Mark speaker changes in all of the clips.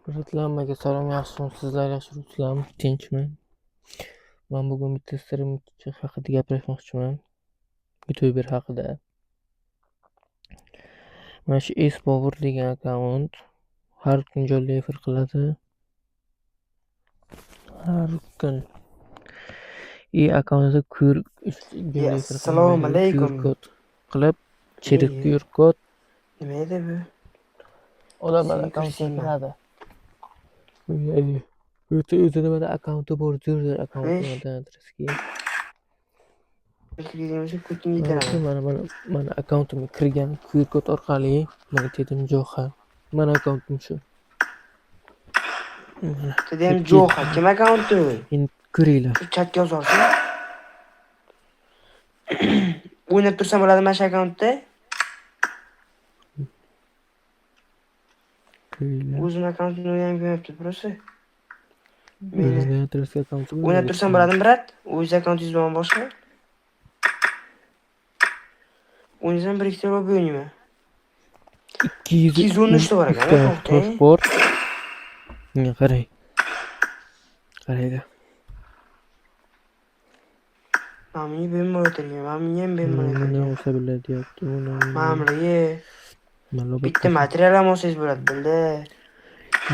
Speaker 1: Hammaga salom, yaxshimisizlar? Sizlar yaxshimisizlarmi? Tinchmi? Men bugun bitta sirim haqida gapirmoqchiman. YouTuber haqida. Mana shu Espower degan akkaunt har kun jonli efir qiladi. Har kun. Akkauntda jonli efir
Speaker 2: Assalomu alaykum.
Speaker 1: kod qilib, chirik kod
Speaker 2: Nima edi bu?
Speaker 1: odamlar
Speaker 2: Seni
Speaker 1: akkauntga
Speaker 2: ko'rsayman.
Speaker 1: kiradi. O'zida mana akkaunti bor, Twitter akkaunti adresiga. Mana akkauntimga kirgan QR kod orqali mana dedim Jo'xa. Mana akkauntim shu.
Speaker 2: Dedim Jo'xa, kim akkaunti?
Speaker 1: Endi ko'ringlar.
Speaker 2: Chatga yozorsan. O'ynab tursam bo'ladimi mana shu akkauntda?
Speaker 1: Ko'ringlar.
Speaker 2: O'zini akkauntini o'ynab ko'yapti, prosi.
Speaker 1: O'zini adresiga akkaunti bor.
Speaker 2: O'ynab tursam bo'ladimi, brat? O'z akkauntingiz bilan boshqa? O'ynasam 1-2 ta o'ynayman. 213 ta bor ekan,
Speaker 1: to'rt bor. Menga qarang. Qaranglar.
Speaker 2: Mami bemalol o'tirgan. Mami ham bemalol
Speaker 1: Mana
Speaker 2: o'tirgan.
Speaker 1: o'sha bilan deyapti.
Speaker 2: Mamlaye.
Speaker 1: Mana
Speaker 2: Bitta material ham olsangiz bo'ladi, bildi.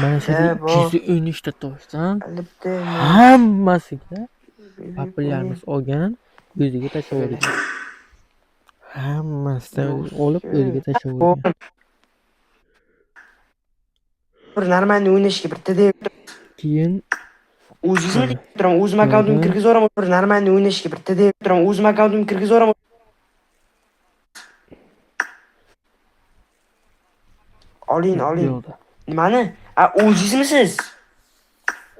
Speaker 1: Mana shu 213 ta toshdan
Speaker 2: Albatta.
Speaker 1: hammasiga papillarimiz olgan, o'ziga tashlab yuborgan. Hammasidan olib o'ziga tashlab yuborgan.
Speaker 2: Bir normalni o'ynashga bitta deb
Speaker 1: Keyin
Speaker 2: o'zingizmi deb turaman, o'zim akkauntimni kirgizib yuboraman. Bir normalni o'ynashga bitta deb turaman, o'zim akkauntimni kirgizib yuboraman. Oling. Nimani? O'zingizmisiz?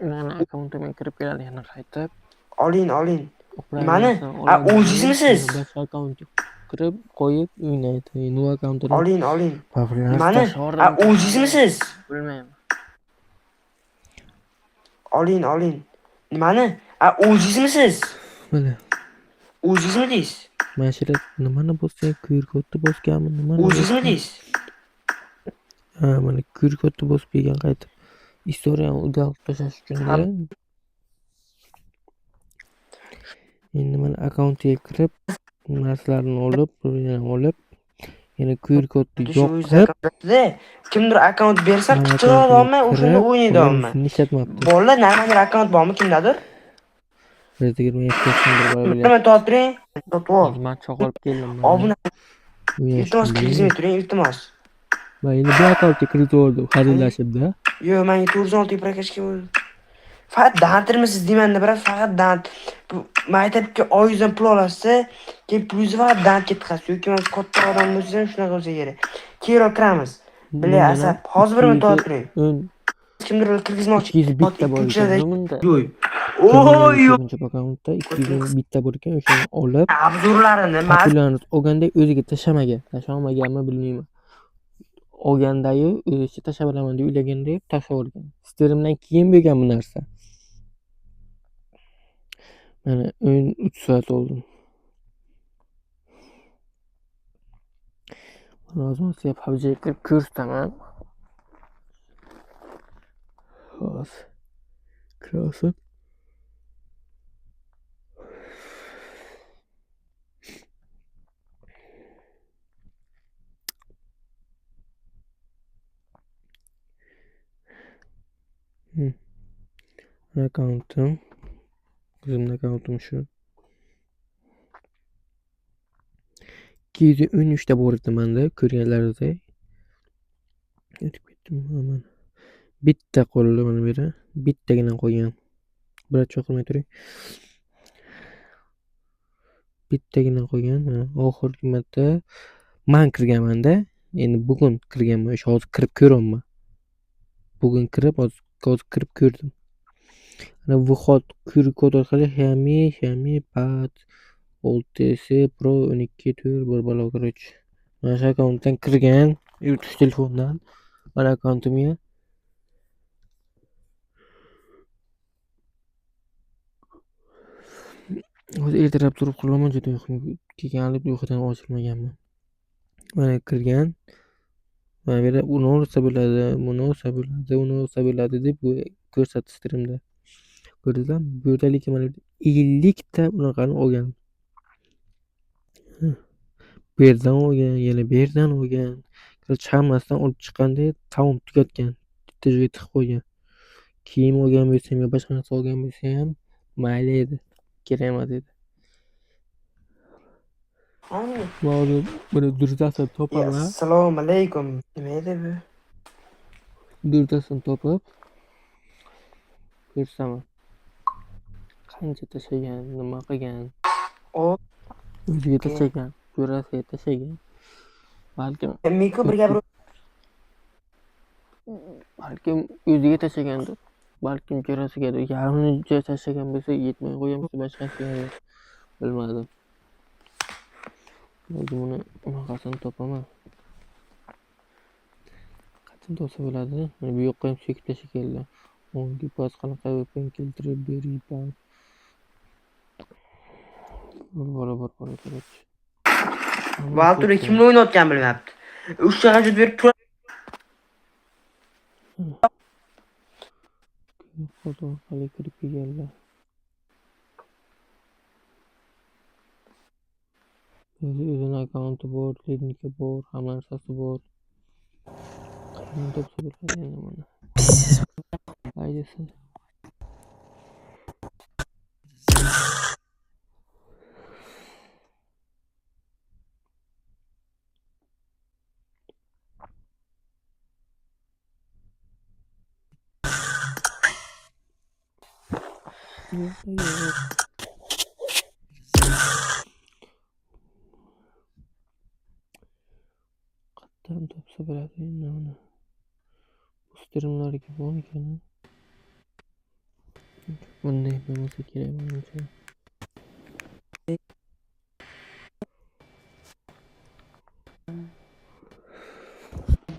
Speaker 1: Meni akkauntimga kirib keladi yana qaytib.
Speaker 2: Oling. Nimani? O'zingizmisiz?
Speaker 1: Boshqa akkauntga kirib qo'yib o'ynaydi. Endi u akkauntda
Speaker 2: Oling. Nimani? O'zingizmisiz?
Speaker 1: Bilmayman.
Speaker 2: Oling. Nimani? O'zingizmisiz?
Speaker 1: Mana.
Speaker 2: O'zingizmi deysiz?
Speaker 1: Mana shu nimani bosgan, QR kodni bosganmi, nimani?
Speaker 2: O'zingizmi deysiz?
Speaker 1: Mana QR kodni bosib kelgan qaytib. Istoriyani udalib tashlash uchun. Endi mana akkauntga kirib, narsalarni olib, yana QR kodni yo'q qilib,
Speaker 2: kimdir akkaunt bersa qichqirib olmay, o'shanda o'ynaydi olmay.
Speaker 1: Ishlatmabdi.
Speaker 2: Bolalar narmandir akkaunt bormi kimdadir?
Speaker 1: 127
Speaker 2: Nima toptiring? Totib.
Speaker 1: Man chaqirib keldim.
Speaker 2: Obuna. Iltimos kirgizmay turing, iltimos.
Speaker 1: Men endi bu akkauntga kirib oldim, xaridlashimda.
Speaker 2: Yo'q, menga 416 prokashga bo'ldi. Faqat dantirmisiz deyman-da, biroq faqat dant. Bu maktabga oyizdan pul olasiz, keyin pulingizni faqat dant ketkazasiz. Yoki men katta odam bo'lsam shunaqa bo'lsa kerak. Keyinroq kiramiz. Bilay, asab, hozir bir minut o'tiring. Kimdir kirgizmoqchi.
Speaker 1: 200 bor ekan bunda.
Speaker 2: Yo'q.
Speaker 1: Birinchi akkauntda 200 bitta bor ekan, o'shani olib,
Speaker 2: abzurlarini
Speaker 1: papillarni olganda o'ziga tashlamaganmi bilmayman. Olgandayu o'zicha tashlab olaman deb o'ylaganda tashlab olgan. Streamdan keyin bo'lgan bu narsa. Mana 3 soat oldim. Hozir PUBG'ga kirib ko'rsataman. Hozir kirasib. Akkauntim. O'zimning akkauntim shu. 213 ta bor edi menda, ko'rganlaringizdek. O'tib ketdim mana. Bitta qoldi mana bu yerda. Bittagina qolgan. Biroq chaqirmay turing. Bittagina qolgan. Oxirgi marta men kirganman-da. Endi bugun kirganman. O'sha hozir kirib ko'ryapman. Bugun kirib, hozir kirib ko'rdim. Mana bu QR kod orqali Xiaomi Pad 6s Pro 12 tur bir balo короче. Mana shu akkauntdan kirgan, yurtish telefondan. Mana akkauntimga. Hozir ertalab turib qulaman, juda uyqum kelganlik uyqudan ochilmaganman. Mana kirgan. Mana bu yerda uni olsa bo'ladi, buni olsa bo'ladi, uni olsa bo'ladi deb ko'rsatdi streamda. Ko'rdingizmi? Bu yerda lekin mana 50 ta bunaqani olgan. Bu yerdan olgan, yana bu yerdan olgan. Hammasidan olib chiqqanda tamom tugatgan. Bitta joyga tiqib qo'ygan. Kiyim olgan bo'lsam yo boshqa narsa olgan bo'lsa ham mayli edi. Kerak emas edi. Hozir buni durtasini topaman.
Speaker 2: Assalomu alaykum. Nima edi bu?
Speaker 1: Durtasini topib ko'rsaman. Qancha tashagan, nima qilgan.
Speaker 2: O,
Speaker 1: O'ziga tashagan, jo'rasiga tashagan. Balkim
Speaker 2: Miko bir gapir.
Speaker 1: balkim o'ziga tashagandir. Balkim jo'rasigadir. Yarmini tashagan bo'lsa yetmay qo'yamsa boshqasiga bilmadim. O'zi buni unaqasini topaman. Qachon topsa bo'ladi? Mana bu yoqqa ham chekib tashaganlar. Unga bas qanaqa o'pin keltirib beribman. Bor.
Speaker 2: Valturda kimni o'ynayotgan bilmayapti. 3 ta hajut berib turadi.
Speaker 1: Foto orqali kirib kelganlar. O'zini akkaunti bor, ledniki bor, hamma narsasi bor. Qachon topsa bo'ladi endi mana. Haydasa. Yo'q. Qattan topsa bo'ladi endi mana. Bu streamlarga bormikan? Bunday bo'lmasa kerak menimcha.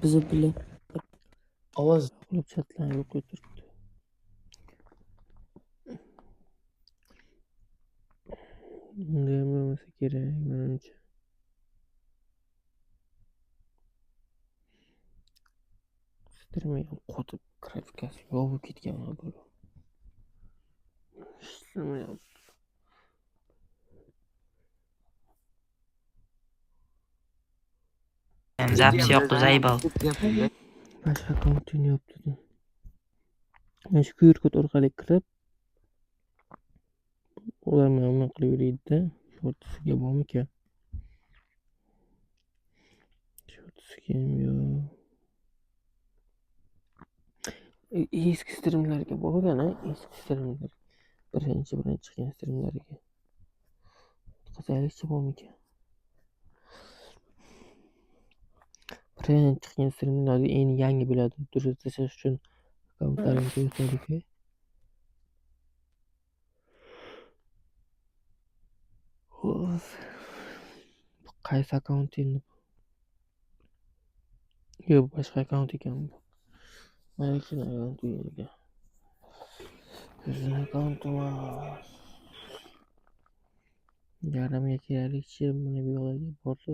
Speaker 3: Bizi bilan ovoz
Speaker 1: Qilib chatlarga qo'yib turibdi. Bunday bo'lmasa kerak menimcha. Streamga ham qotib grafikasi yovib ketgan mana bu.
Speaker 2: Zapis yo'q, zaybal.
Speaker 1: Boshqa akkauntini yopdi. Mana shu QR kod orqali kirib ular nima qilib yuradi-da? Shortisiga bormikan? Shortisiga ham yo'q. Eski streamlarga borgan-a? Eski streamlar. Birinchi chiqqan streamlarga. Qizaylikcha bormikan? Birinchi chiqqan streamlarga eng yangi bo'ladi. Durust tashlash uchun akkauntlarimni ko'rsatdik-ku. Bu qaysi akkaunt endi? Yo'q, boshqa akkaunt ekan bu. Mana shu akkaunt ekan. Bizning akkauntimiz. Yarimga keraklikcha mana bu yoqlarga bordi.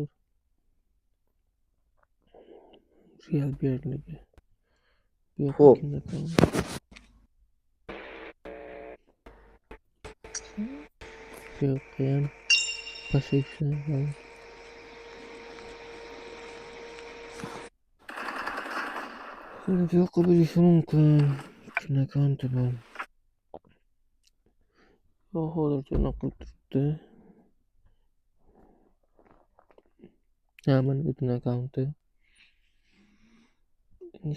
Speaker 1: Real berligi. Bu
Speaker 2: Xo'p.
Speaker 1: kimda akkaunt? Yo'q, ham boshqa ishlar. Yo'q bo'lishi mumkin. Kimning akkaunti bu? Yo'q, hozircha unaqa qilib turibdi. Ha, mana o'zining akkaunti.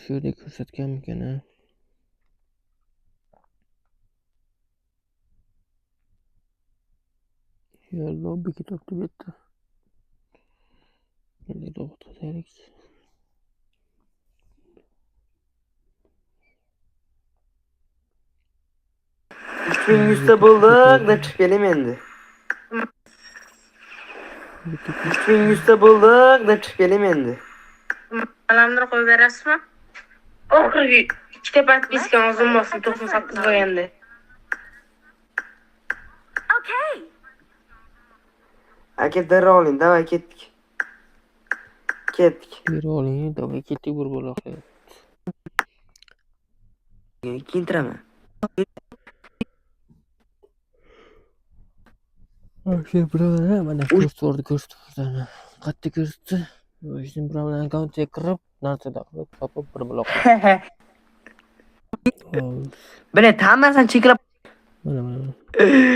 Speaker 1: Shu yerda ko'rsatganmikan-a? Yo'q, lobbiga topdi bu yerda. Endi robot qilaylikchi.
Speaker 2: 3100 ta bo'ldik deb chiqib kelaymi endi? 3100 ta bo'ldik deb chiqib kelaymi endi?
Speaker 4: Alamni qo'yib berasizmi? Oxirgi ikkita podpiska o'zim bo'lsin 98 bo'lganda.
Speaker 2: Aka darrov oling, davay ketdik. Ketdik.
Speaker 1: Berib oling, davay ketdik bir bola.
Speaker 2: Kiyintiraman.
Speaker 1: Şey birovlar mana ko'rsatdi ko'rsatdi. Qattiq ko'rsatdi. O'shin birovlar akkauntga kirib, narsa qilib, topib bir bola qo'ydi.
Speaker 2: Bilet hammasini cheklab
Speaker 1: Mana.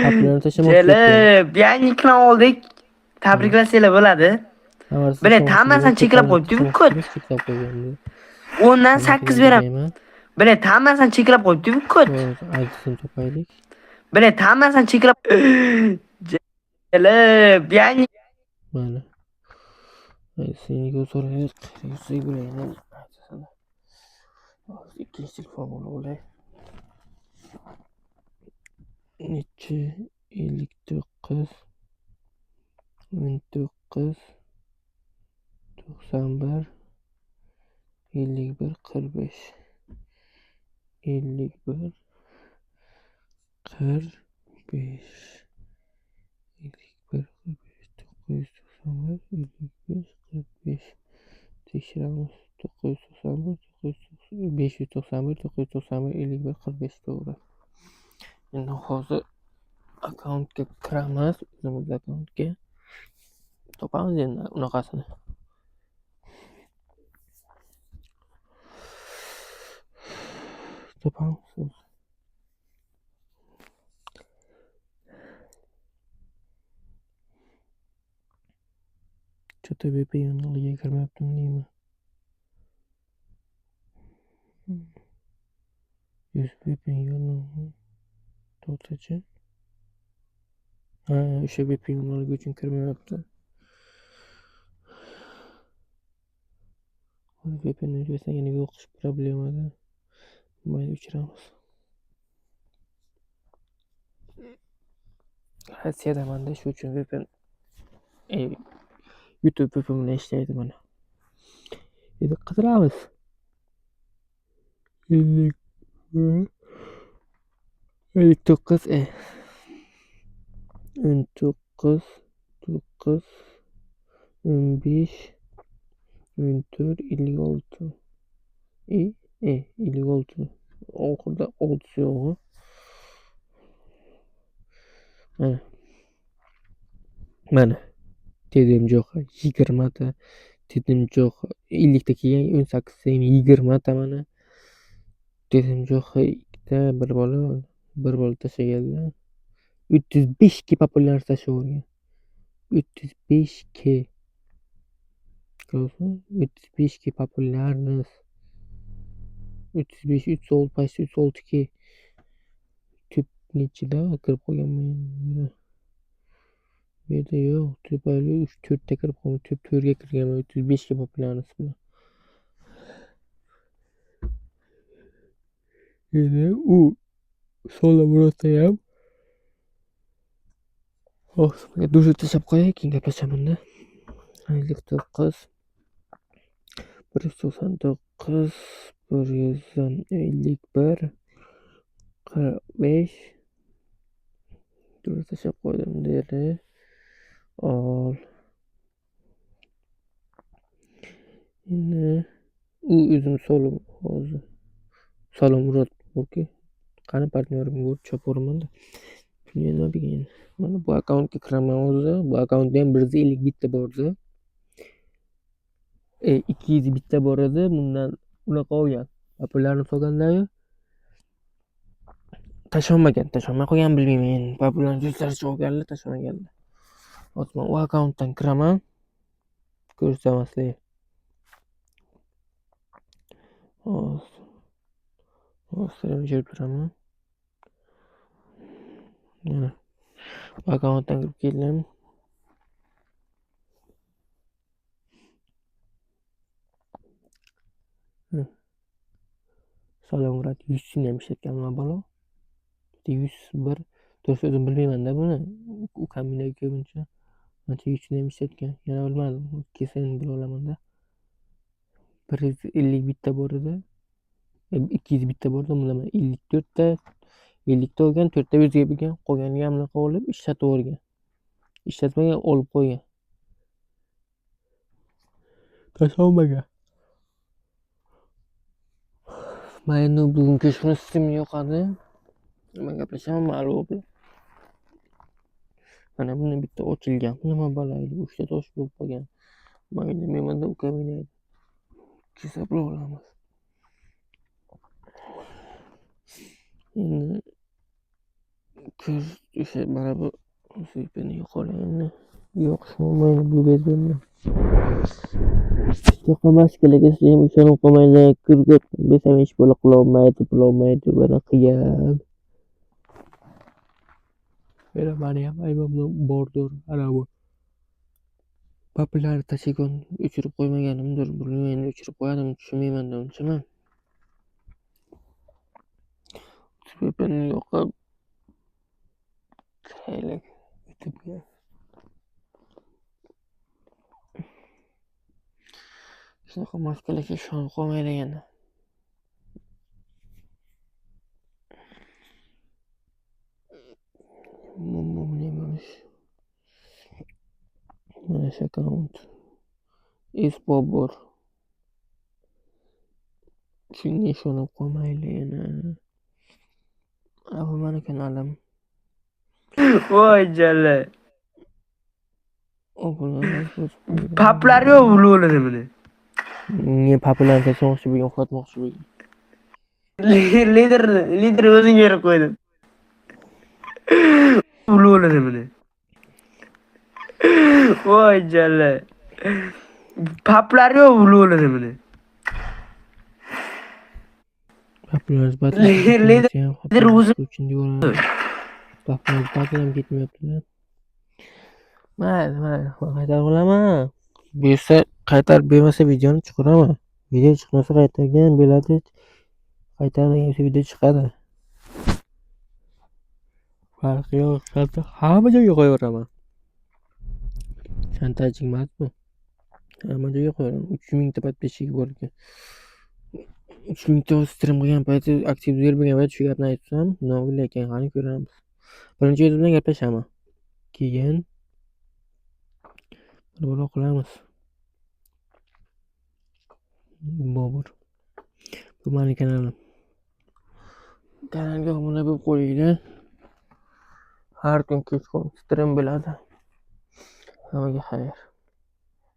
Speaker 1: Haplarni tashlamoqchi.
Speaker 2: kelib, yangilikni oldik. Tabriklasanglar bo'ladi. Bilet hammasini cheklab qo'yibdi-ku kod.
Speaker 1: Cheklab qo'ygandi.
Speaker 2: 10 dan 8 beraman. Bilet hammasini cheklab qo'yibdi-ku kod.
Speaker 1: Aytsin topaylik.
Speaker 2: Bilet hammasini cheklab kelib, yangi
Speaker 1: Mana. Aytsinga so'raylik. Yusuf bilan aytsin. Ikkinchi telefonini olay. Nechi 59 19 91 51 45 51 45 51 45 991 55 tekshiramiz 991 591 991 51 45 to'g'ri. Endi hozir akkauntga kiramiz, o'zimiz akkauntga topamiz endi unaqasini. Topamiz. Что-то VPN'ga kirmayaptimi deyman. 100 VPN yo'llanma. To'xtachi. Ha, o'sha VPN uchun kirmayapti. VPN joysidan yana yo'qish problemada. Mayli o'chiramiz. Rossiyadamanda shu uchun VPN YouTube VPN bilan ishlaydi mana. Endi qidiramiz. 59 19 9 15 14 56 56 oxirida 6 yo'g'i. Mana dedim jo'q 20 ta dedim jo'q 50 ta kelgan 18 ta 20 ta mana dedim jo'q ikkita bir bola tashlaganlar 35 ga populyar tashlavergan 35 ga ko'rdingmi 35 ga populyarность 35 36 почти 36 ga tüp nechida kirib qolganman bu yerda yo'q tupayli 3-4 ta kirib qolgan tüp 4 ga kirganman 35 ga populyarность bilan endi u Solomurotda ham duja tashlab qo'yay keyin gaplashamanda 59 199 151 45 duja tashlab qo'ydim dedi ol endi u o'zim hozir Solomurod borki qani partnyorimga ko'rib chopaveramanda nima degan mana bu akkauntga kiraman hozir bu akkauntda ham 150 bitta bordi 200 bitta bor edi bundan unaqa olgan populyarni solgandayu tashlamay qo'ygan bilmayman populyarni juslaricha olganlar tashlamaganlar hozir men u akkauntdan kiraman ko'rsataman sizlarga hozir o'chirib turaman mana bu akkauntdan kirib keldim Salomurod 100 ni ham ishlatganman bola 101 to'g'risi o'zim bilmayman-da buni ukamning ko'pincha ancha 100 ni ham ishlatgan yana bilmadim kelsa endi bila olaman-da 150 bitta bor edi 200 bitta bor edi bundan 54 ta 50 ta olgan 4 ta o'ziga bergan qolganini ham unaqa olib ishlatavergan ishlatmagan olib qo'ygan Kaçamaga. Men endi bugun kechqurun stream yoqadi. Nima gaplashaman ma'lum bilan. Mana buni bitta ochilgan. Nima balaydi? 3 ta tosh bo'lib qolgan. Mayli, men menda ukam o'ynaydi. Hisoblab olamiz. Endi ko'z o'sha mana bu suypini yo'qolganini yo'q bo'lmaydi bu bezbetni. Yo'q mashkalaga ham ishonib qolmanglar. Ko'rgat desam hech bola qilolmaydi bana qiyin. Mana mani ham aybim bordir. Ana bu papilari tashigon o'chirib qo'ymaganimdir. Buni endi o'chirib qo'yadim, tushunmayman-da unchaman. Suypini yoqib Haylik YouTube'ga. Shunaqa mashkalaga ishonib qolmanglar yana. Nemash? Mana shu akkaunt. Esbobor. Shunga ishonib qolmanglar yana. Bu mani kanalim.
Speaker 2: Voy jalla. Paplar yo'q bo'ladi buni.
Speaker 1: Ne popularitet so'ngchi bo'lgan, uxlatmoqchi bo'lgan.
Speaker 2: Lider o'zing berib qo'ydim. Bo'ladi buni. Voy jalla. Paplar yo'q bo'ladi buni. Lider o'zim
Speaker 1: uchun diyorlar. Paplar ham ketmayapti. Mayli, qaytarib olaman. Bersa qaytarib bermasa videoni chiqaraman. Video chiqmasa qaytargan bo'ladi. Qaytargan video chiqadi. Farqi yo'q, hamma joyga qo'yaveraman. Shantaj emas bu. Hamma joyga qo'yaveraman. 3000 ta подписчик bor ekan. 3000 ta stream qilgan payti aktiv bo'lgan payti shu gapni aytsam, nima ekan, qani ko'ramiz. Birinchi o'zi bilan gaplashaman. Keyin bir qilamiz. Bobur. Bu meni kanalim. Kanalga obuna bo'lib qo'yinglar. Har kun kechqurun stream bo'ladi. Hammaga xayr.